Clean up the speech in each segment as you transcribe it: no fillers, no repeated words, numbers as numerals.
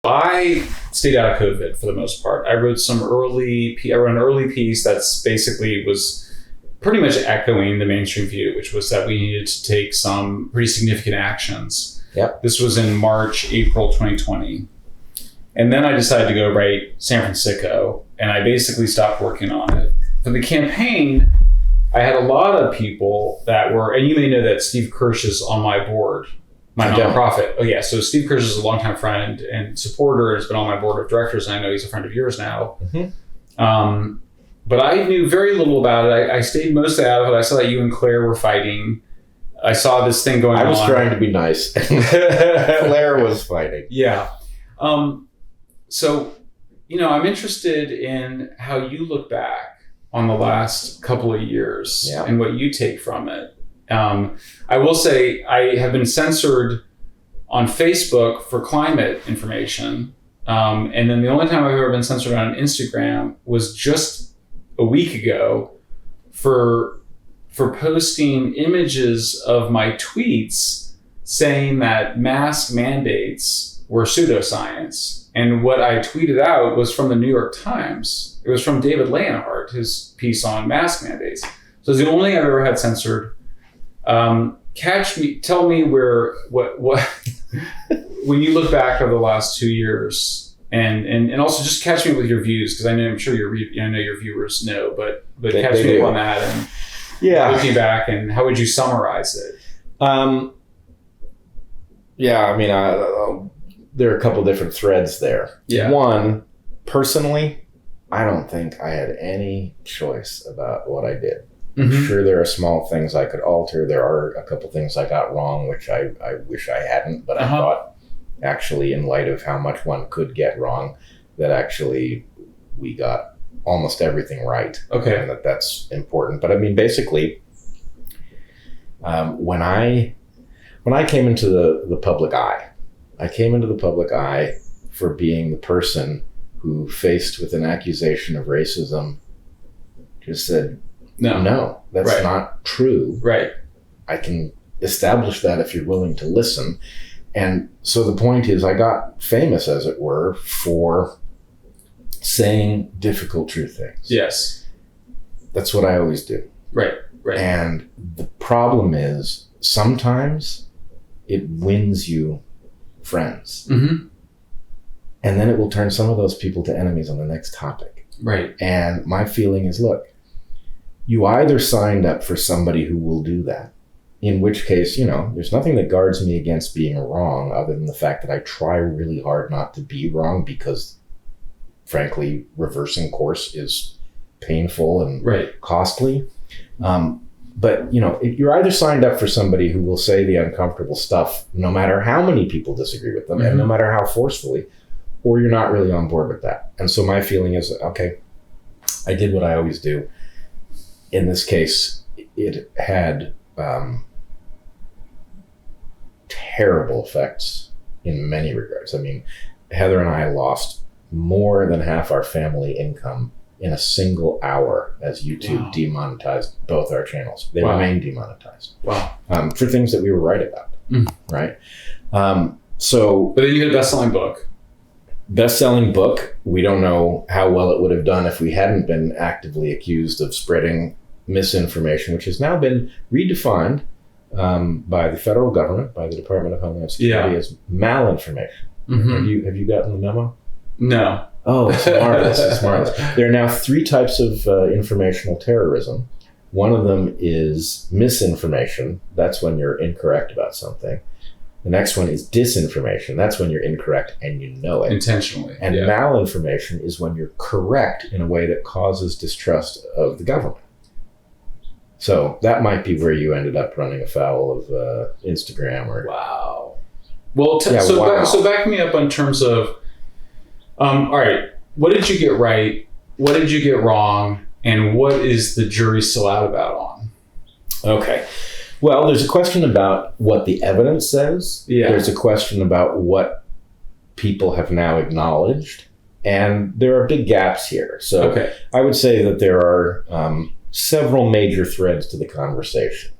I stayed out of COVID for the most part. I wrote an early piece that's basically was pretty much echoing the mainstream view, which was that we needed to take some pretty significant actions. Yep. This was in April 2020. And then I decided to go write San Francisco, and I basically stopped working on it. For the campaign, I had a lot of people that were, and you may know that Steve Kirsch is on my board, my nonprofit. Oh yeah, so Steve Kirsch is a longtime friend and supporter, has been on my board of directors, and I know he's a friend of yours now. Mm-hmm. But I knew very little about it. I stayed mostly out of it. I saw that you and Claire were fighting. I saw this thing going on. I was trying to be nice. Claire was fighting. Yeah. So, I'm interested in how you look back on the last couple of years and what you take from it. I will say I have been censored on Facebook for climate information. And then the only time I've ever been censored on Instagram was just a week ago for posting images of my tweets saying that mask mandates were pseudoscience. And what I tweeted out was from the New York Times. It was from David Leonhardt, his piece on mask mandates. So it's the only thing I've ever had censored. Tell me what when you look back over the last 2 years, and also just catch me with your views, because I'm sure I know your viewers know, but catch me up on that, and looking back, and how would you summarize it? There are a couple different threads there. Yeah. One, personally, I don't think I had any choice about what I did. I'm sure there are small things I could alter. There are a couple things I got wrong, which I wish I hadn't, but I thought, actually, in light of how much one could get wrong, that actually we got almost everything right. Okay. And that's important. But I mean, basically, when I came into the public eye, I came into the public eye for being the person who, faced with an accusation of racism, just said, no, that's not true. Right. I can establish that if you're willing to listen. And so the point is, I got famous, as it were, for saying difficult, true things. Yes. That's what I always do. Right. And the problem is, sometimes it wins you friends. Mm-hmm. And then it will turn some of those people to enemies on the next topic. Right. And my feeling is, look, you either signed up for somebody who will do that, in which case, there's nothing that guards me against being wrong other than the fact that I try really hard not to be wrong, because, frankly, reversing course is painful and costly. But, you're either signed up for somebody who will say the uncomfortable stuff, no matter how many people disagree with them, and no matter how forcefully, or you're not really on board with that. And so my feeling is, okay, I did what I always do. In this case, it had terrible effects in many regards. I mean, Heather and I lost more than half our family income in a single hour as YouTube demonetized both our channels. They remain demonetized. Wow. For things that we were right about. Right. But then you had a best-selling book. Best-selling book. We don't know how well it would have done if we hadn't been actively accused of spreading misinformation, which has now been redefined by the federal government, by the Department of Homeland Security, as malinformation. Have you gotten the memo? No. Oh, it's marvelous. It's marvelous. There are now 3 types of informational terrorism. One of them is misinformation. That's when you're incorrect about something. The next one is disinformation. That's when you're incorrect and you know it. Intentionally. And malinformation is when you're correct in a way that causes distrust of the government. So that might be where you ended up running afoul of Instagram or... Wow. Well, so back me up in terms of, all right, what did you get right? What did you get wrong? And what is the jury still out about on? Okay. Well, there's a question about what the evidence says. Yeah. There's a question about what people have now acknowledged. And there are big gaps here. So I would say that there are several major threads to the conversation.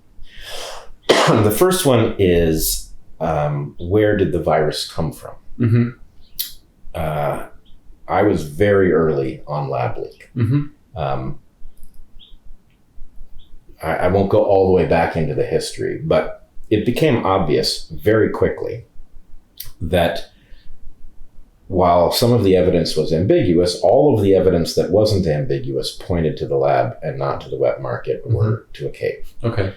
The first one is, where did the virus come from? I was very early on lab leak. I won't go all the way back into the history, but it became obvious very quickly that while some of the evidence was ambiguous, all of the evidence that wasn't ambiguous pointed to the lab and not to the wet market or to a cave. Okay.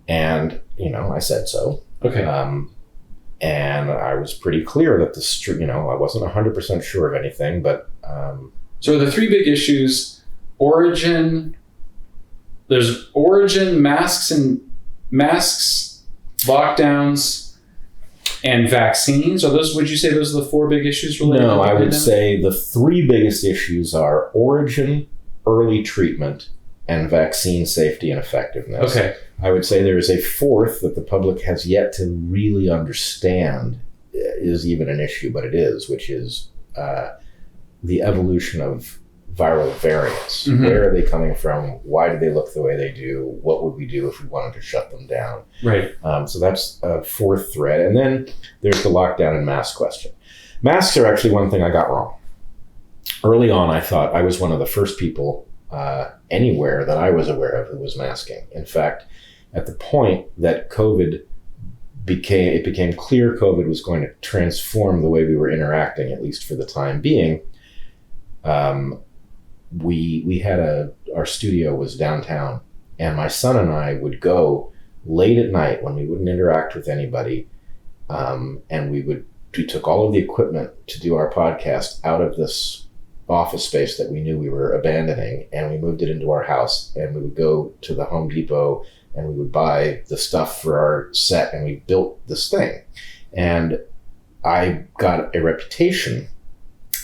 And, I said so. Okay. And I was pretty clear that I wasn't 100% sure of anything, but... So the three big issues, there's origin, masks, lockdowns, and vaccines. Would you say those are the four big issues related to the pandemic? No, I would say the three biggest issues are origin, early treatment, and vaccine safety and effectiveness. Okay. I would say there is a fourth that the public has yet to really understand is even an issue, but it is, which is the evolution of viral variants. Where are they coming from? Why do they look the way they do? What would we do if we wanted to shut them down? Right. So that's a fourth thread. And then there's the lockdown and mask question. Masks are actually one thing I got wrong. Early on, I thought I was one of the first people anywhere that I was aware of who was masking. In fact, at the point that it became clear COVID was going to transform the way we were interacting, at least for the time being, we had our studio was downtown, and my son and I would go late at night when we wouldn't interact with anybody, and we took all of the equipment to do our podcast out of this office space that we knew we were abandoning, and we moved it into our house, and we would go to the Home Depot and we would buy the stuff for our set, and we built this thing. And I got a reputation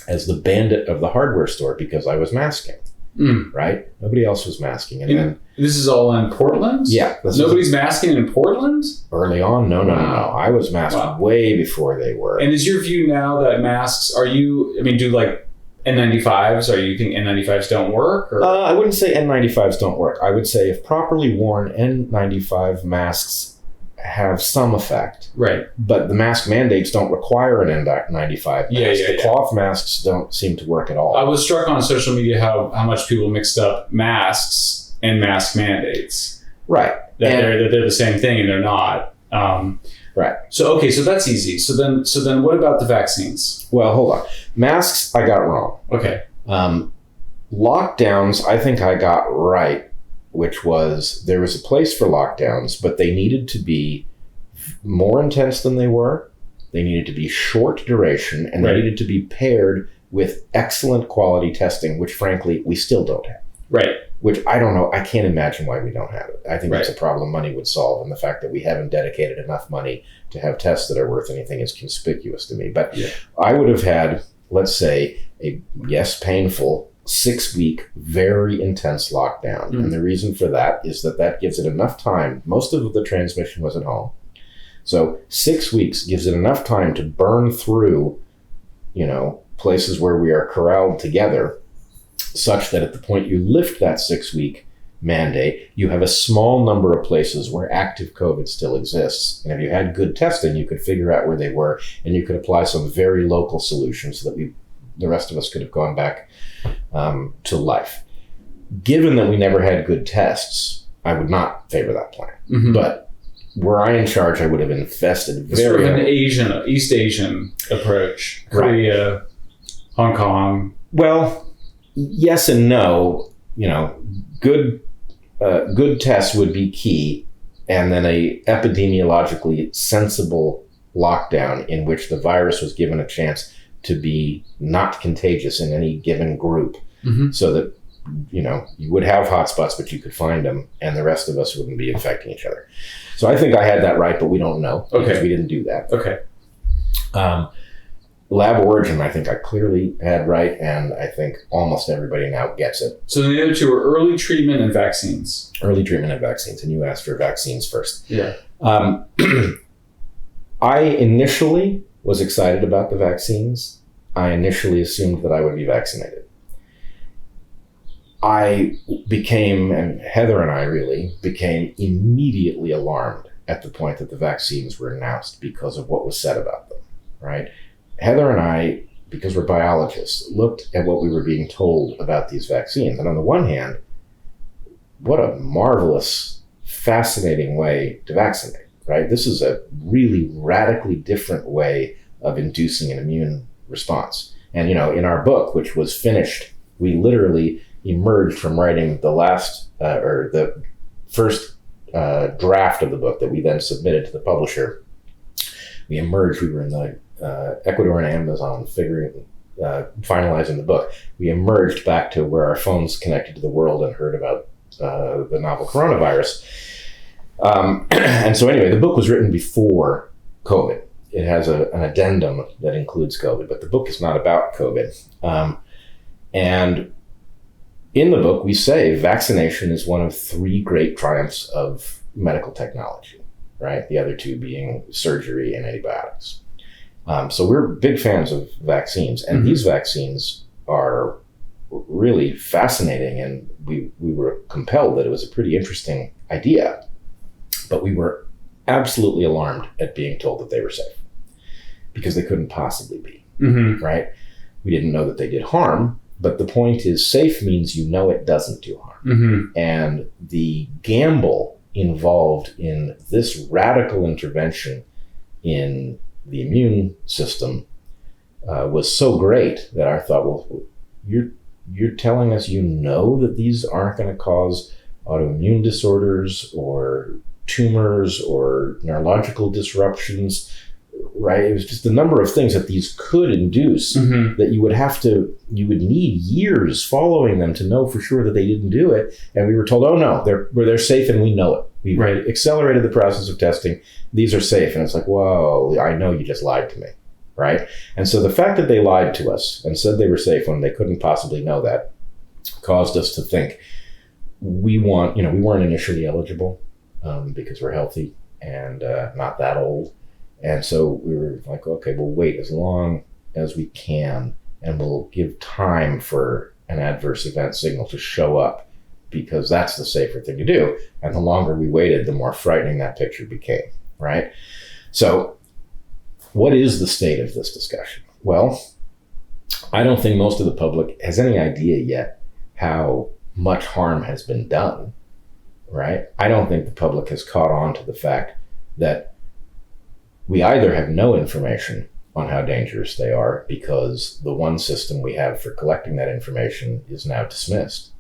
as the bandit of the hardware store because I was masking, right? Nobody else was masking. And then this is all in Portland? Yeah. Nobody's masking in Portland? Early on, no. I was masking way before they were. And is your view now that masks, do like N95s? Are you think N95s don't work? Or? I wouldn't say N95s don't work. I would say if properly worn, N95 masks have some effect. Right. But the mask mandates don't require an N95 mask. The cloth masks don't seem to work at all. I was struck on social media how much people mixed up masks and mask mandates. Right. They're the same thing, and they're not. Right. So that's easy. So then what about the vaccines? Well, hold on. Masks, I got wrong. Okay. Lockdowns, I think I got right, which was there was a place for lockdowns, but they needed to be more intense than they were. They needed to be short duration, and they needed to be paired with excellent quality testing, which frankly, we still don't have. Right. Which I don't know. I can't imagine why we don't have it. I think that's a problem money would solve, and the fact that we haven't dedicated enough money to have tests that are worth anything is conspicuous to me. But I would have had, let's say, a painful 6-week, very intense lockdown. And the reason for that is that gives it enough time. Most of the transmission was at home. So 6 weeks gives it enough time to burn through, places where we are corralled together, such that at the point you lift that 6-week mandate, you have a small number of places where active COVID still exists. And if you had good testing, you could figure out where they were, and you could apply some very local solutions so that the rest of us could have gone back to life. Given that we never had good tests, I would not favor that plan. But were I in charge, I would have invested sort of an East Asian approach. Korea, Hong Kong. Well, yes and no. Good tests would be key, and then a epidemiologically sensible lockdown in which the virus was given a chance to be not contagious in any given group, so that you would have hotspots, but you could find them, and the rest of us wouldn't be infecting each other. So I think I had that right, but we don't know because we didn't do that. Okay. Lab origin, I think I clearly had right, and I think almost everybody now gets it. So the other two are early treatment and vaccines. Early treatment and vaccines, and you asked for vaccines first. Yeah. I initially was excited about the vaccines. I initially assumed that I would be vaccinated. I became, and Heather and I really, became immediately alarmed at the point that the vaccines were announced because of what was said about them, right? Heather and I because we're biologists, looked at what we were being told about these vaccines. And on the one hand, what a marvelous, fascinating way to vaccinate, right? This is a really radically different way of inducing an immune response. And, in our book, which was finished, we literally emerged from writing the first draft of the book that we then submitted to the publisher. We were in the Ecuador and Amazon finalizing the book. We emerged back to where our phones connected to the world and heard about the novel coronavirus. And so anyway, the book was written before COVID. It has an addendum that includes COVID, but the book is not about COVID. And in the book, we say vaccination is one of three great triumphs of medical technology, right? The other two being surgery and antibiotics. So we're big fans of vaccines, and these vaccines are really fascinating, and we were compelled that it was a pretty interesting idea, but we were absolutely alarmed at being told that they were safe because they couldn't possibly be, right? We didn't know that they did harm, but the point is safe means it doesn't do harm. And the gamble involved in this radical intervention in the immune system was so great that I thought, well, you're telling us that these aren't going to cause autoimmune disorders or tumors or neurological disruptions, right? It was just the number of things that these could induce that you would need years following them to know for sure that they didn't do it. And we were told, oh no, they're safe and we know it. We accelerated the process of testing. These are safe. And it's like, whoa, I know you just lied to me, right? And so the fact that they lied to us and said they were safe when they couldn't possibly know that caused us to think we weren't initially eligible because we're healthy and not that old. And so we were like, okay, we'll wait as long as we can, and we'll give time for an adverse event signal to show up, because that's the safer thing to do. And the longer we waited, the more frightening that picture became, right? So what is the state of this discussion? Well, I don't think most of the public has any idea yet how much harm has been done, right? I don't think the public has caught on to the fact that we either have no information on how dangerous they are because the one system we have for collecting that information is now dismissed,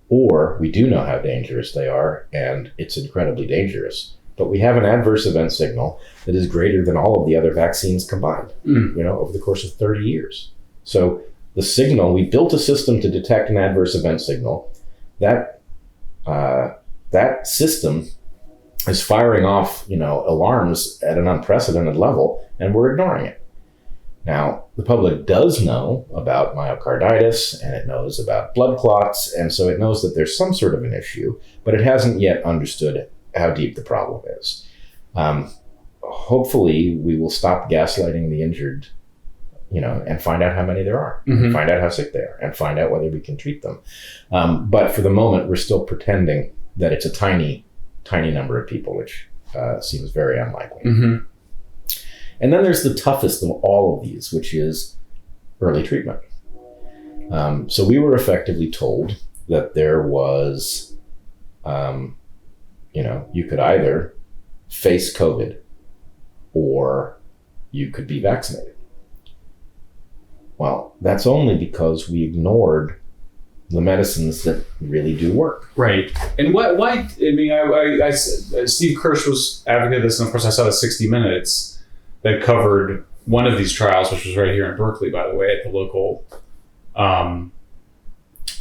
or we do know how dangerous they are and it's incredibly dangerous, but we have an adverse event signal that is greater than all of the other vaccines combined, over the course of 30 years. So the signal, we built a system to detect an adverse event signal. That system is firing off, alarms at an unprecedented level, and we're ignoring it. Now, the public does know about myocarditis, and it knows about blood clots, and so it knows that there's some sort of an issue, but it hasn't yet understood how deep the problem is. Hopefully, we will stop gaslighting the injured, and find out how many there are, find out how sick they are, and find out whether we can treat them. But for the moment, we're still pretending that it's a tiny number of people, which seems very unlikely. And then there's the toughest of all of these, which is early treatment. So we were effectively told that there was, you could either face COVID or you could be vaccinated. Well, that's only because we ignored the medicines that really do work. Right. And why, Steve Kirsch was advocate of this, and of course I saw the 60 Minutes that covered one of these trials, which was right here in Berkeley, by the way, at the local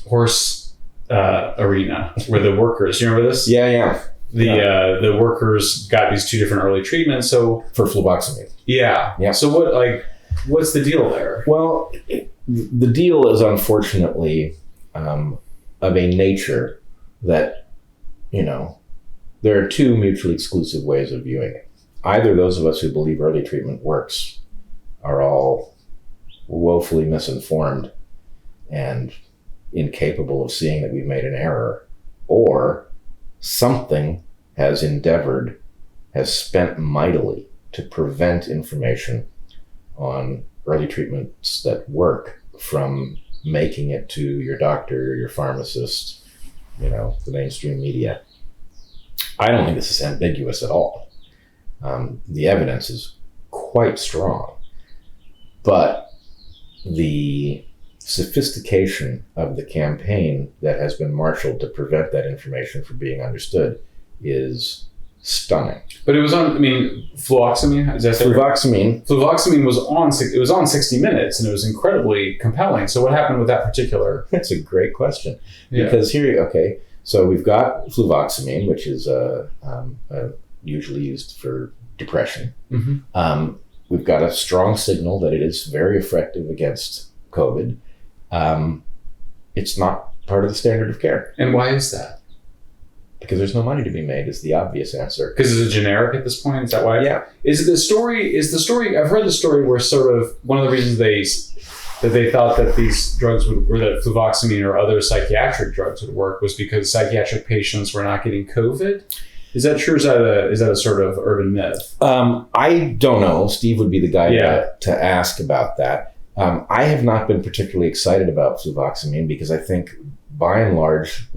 horse arena, where the workers, you remember this? Yeah. The workers got these two different early treatments. So for fluvoxamine. Yeah. So what's the deal there? Well, the deal is unfortunately of a nature that, there are two mutually exclusive ways of viewing it. Either those of us who believe early treatment works are all woefully misinformed and incapable of seeing that we've made an error, or something has spent mightily to prevent information on early treatments that work from making it to your doctor, your pharmacist, the mainstream media. I don't think this is ambiguous at all. The evidence is quite strong, but the sophistication of the campaign that has been marshaled to prevent that information from being understood is stunning. But it was on, fluvoxamine, is that Fluvoxamine. Fluvoxamine was on 60 Minutes, and it was incredibly compelling. So what happened with that particular? That's a great question. Because so we've got fluvoxamine, which is usually used for depression. Mm-hmm. We've got a strong signal that it is very effective against COVID. It's not part of the standard of care. And why is that? Because there's no money to be made is the obvious answer. Because it's a generic at this point? Is that why? Yeah. Is the story, I've read the story where sort of one of the reasons that they thought that these drugs or that fluvoxamine or other psychiatric drugs would work was because psychiatric patients were not getting COVID? Is that true? Or is that a sort of urban myth? I don't know. Steve would be the guy to ask about that. I have not been particularly excited about fluvoxamine because I think by and large,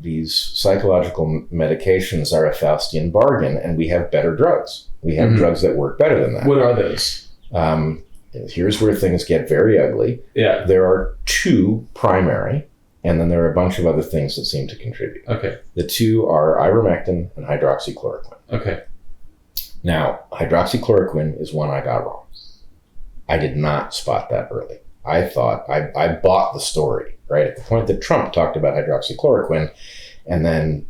these psychological medications are a Faustian bargain, and we have better drugs. We have drugs that work better than that. What are those? Here's where things get very ugly. Yeah. There are two primary, and then there are a bunch of other things that seem to contribute. Okay. The two are ivermectin and hydroxychloroquine. Okay. Now, hydroxychloroquine is one I got wrong. I did not spot that early. I thought, I bought the story, right? At the point that Trump talked about hydroxychloroquine, and then,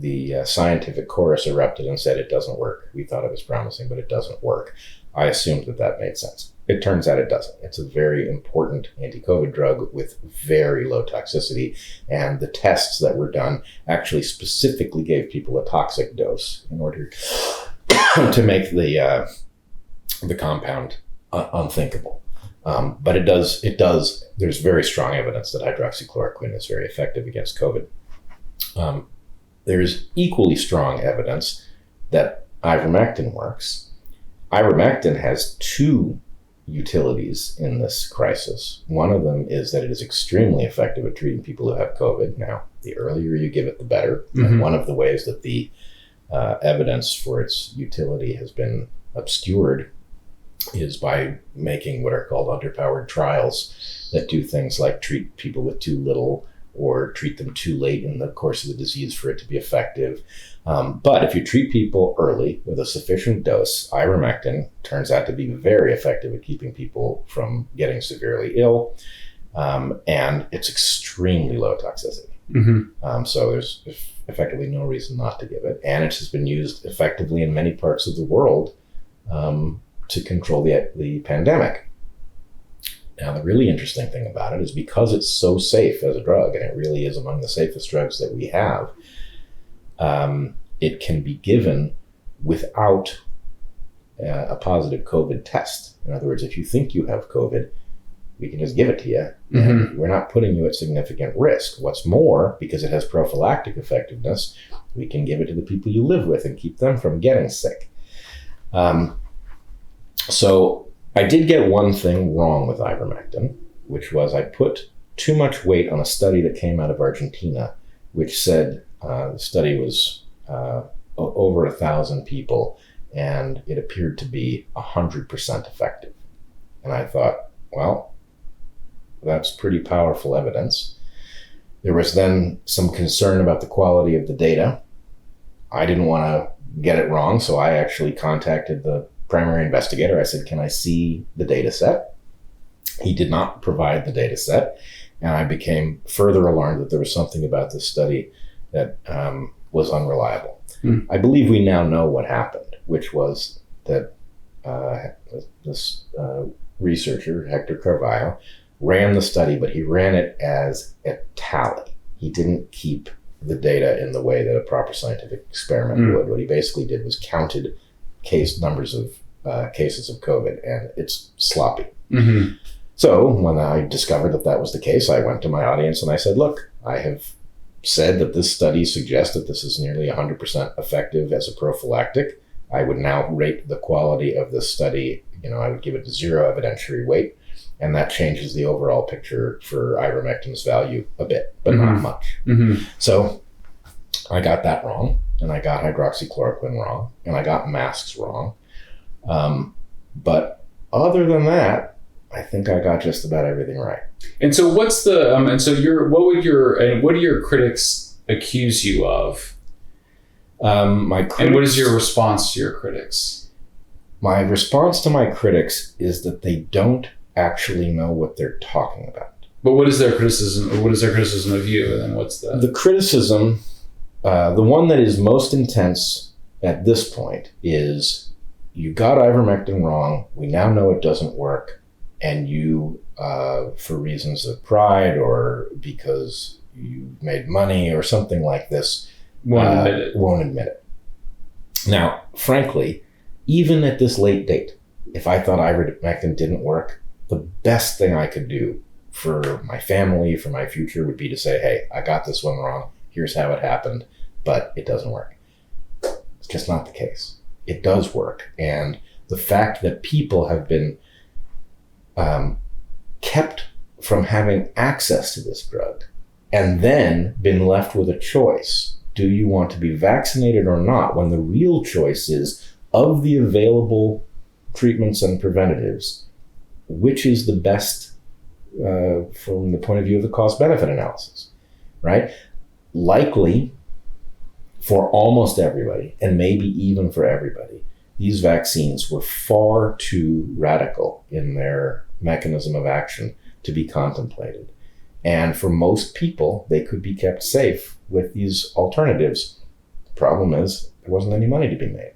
the scientific chorus erupted and said it doesn't work. We thought it was promising, but it doesn't work. I assumed that made sense. It turns out it doesn't. It's a very important anti-COVID drug with very low toxicity, and the tests that were done actually specifically gave people a toxic dose in order to make the compound unthinkable. But it does, there's very strong evidence that hydroxychloroquine is very effective against COVID. There's equally strong evidence that ivermectin works. Ivermectin has two utilities in this crisis. One of them is that it is extremely effective at treating people who have COVID. Now, the earlier you give it, the better. Mm-hmm. And one of the ways that the evidence for its utility has been obscured is by making what are called underpowered trials that do things like treat people with too little or treat them too late in the course of the disease for it to be effective. But if you treat people early with a sufficient dose, ivermectin turns out to be very effective at keeping people from getting severely ill, and it's extremely low toxicity. Mm-hmm. So there's effectively no reason not to give it, and it has been used effectively in many parts of the world to control the pandemic. Now, the really interesting thing about it is because it's so safe as a drug, and it really is among the safest drugs that we have, it can be given without a positive COVID test. In other words, if you think you have COVID, we can just give it to you. Mm-hmm. And we're not putting you at significant risk. What's more, because it has prophylactic effectiveness, we can give it to the people you live with and keep them from getting sick. So I did get one thing wrong with ivermectin, which was I put too much weight on a study that came out of Argentina, which said the study was over 1,000 people, and it appeared to be 100% effective. And I thought, well, that's pretty powerful evidence. There was then some concern about the quality of the data. I didn't want to get it wrong, so I actually contacted the primary investigator. I said, can I see the data set? He did not provide the data set, and I became further alarmed that there was something about this study that was unreliable. I believe we now know what happened, which was that this researcher, Hector Carvalho, ran the study, but he ran it as a tally. He didn't keep the data in the way that a proper scientific experiment would. What he basically did was counted numbers of cases of COVID, and it's sloppy. Mm-hmm. So when I discovered that was the case, I went to my audience and I said, look, I have said that this study suggests that this is nearly 100% effective as a prophylactic. I would now rate the quality of the study, I would give it 0 evidentiary weight. And that changes the overall picture for ivermectin's value a bit, but not much. So I got that wrong, and I got hydroxychloroquine wrong, and I got masks wrong. But other than that, I think I got just about everything right. And so what's the what do your critics accuse you of? And what is your response to your critics? My response to my critics is that they don't actually know what they're talking about. But what is their criticism? What is their criticism of you? And then what's the criticism? The one that is most intense at this point is, you got ivermectin wrong. We now know it doesn't work, and you, for reasons of pride or because you made money or something like this, won't admit it. Now, frankly, even at this late date, if I thought ivermectin didn't work, the best thing I could do for my family, for my future, would be to say, hey, I got this one wrong. Here's how it happened, but it doesn't work. It's just not the case. It does work. And the fact that people have been kept from having access to this drug and then been left with a choice. Do you want to be vaccinated or not? When the real choice is, of the available treatments and preventatives, which is the best from the point of view of the cost-benefit analysis, right? Likely, for almost everybody, and maybe even for everybody, these vaccines were far too radical in their mechanism of action to be contemplated. And for most people, they could be kept safe with these alternatives. The problem is, there wasn't any money to be made.